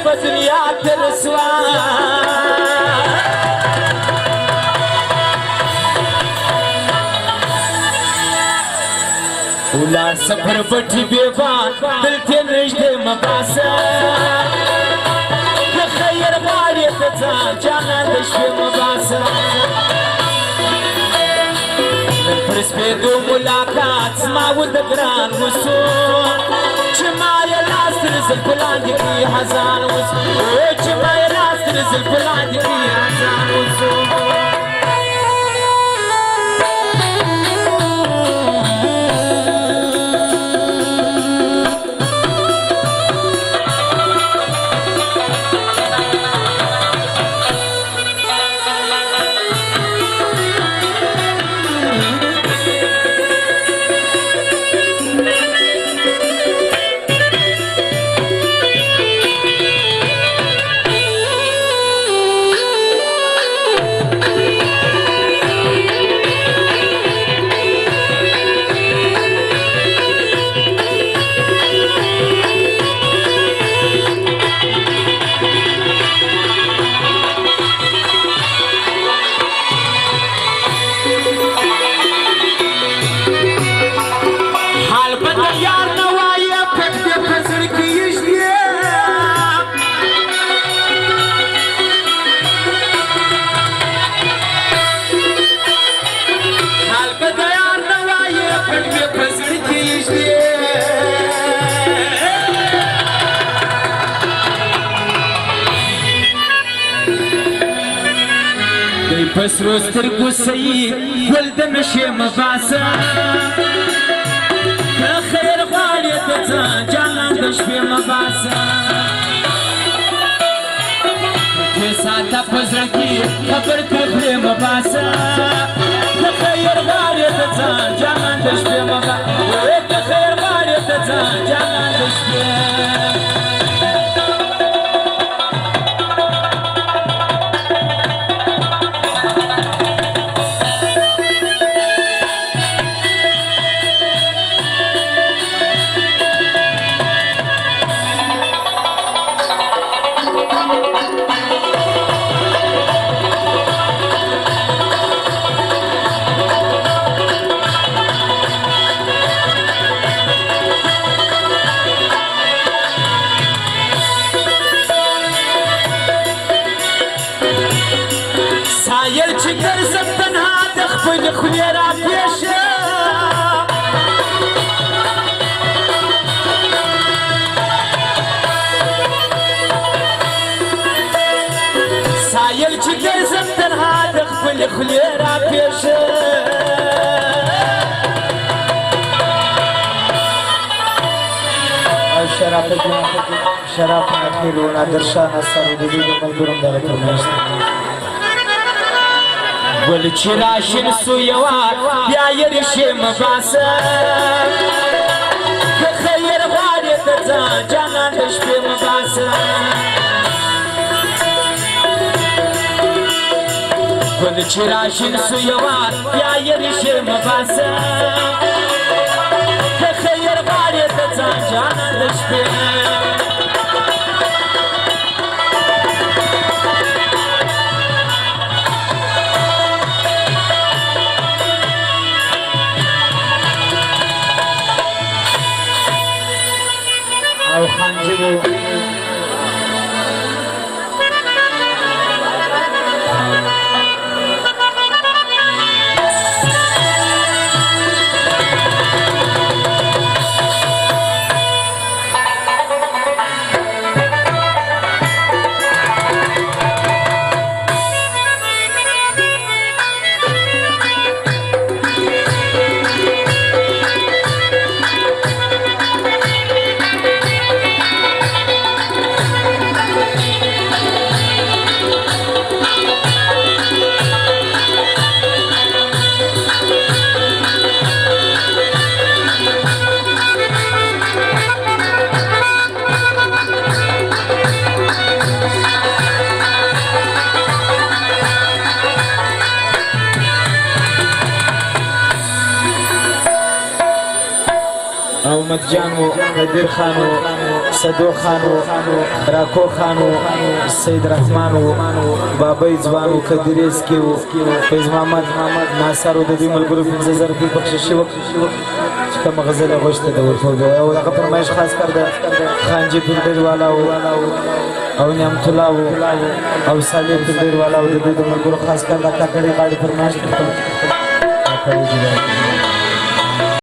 بدنيا ترسوا ولا سفر بٹھی بیوان دل کے نجدے مباسا خیر غاری تزان جانا دشبی مباسا من فرس بیدو ملاقات سماو دگران وسو چمایا لاست نزل پلان دکی حزان وسو چمایا لاست نزل پلان دکی حزان وسو بس روستر قصي ولد مشي مباسا خير غالي تزان جالان دشبي مباسا كساتا بزرقي خبر تخلي مباسا خير غالي تزان جالان دشبي مباسا خير غالي تزان جالان دشبي خليرا بيشا سايل جگر زمتن هاد خفل خليرا بيشا شرافة نخيلونا درشانا سارو دليل ملبورم دارت المجتمع والشراشن سويوار يا يرشي مباسا خير غالي تزان جانا دشبي مباسا والشراشن سويوار يا يرشي مباسا خير غالي تزان جانا دشبي محمد جان و قدیر خان و صدو خان و راکو خان و سید رحمان و بابای ځوان و قدیر اسکی و فیض محمد ناصر و د دې ملګرو 5000 روپۍ بخشش وکړي چې کومه غزل یې غوښته ده ورته او دغه فرمایش خاص کر د خانجي پنډیر والا او نعمت الله او صالح پنډیر والا او د دې ملګرو خاص کر د کاکړي غاړي فرمایش کړي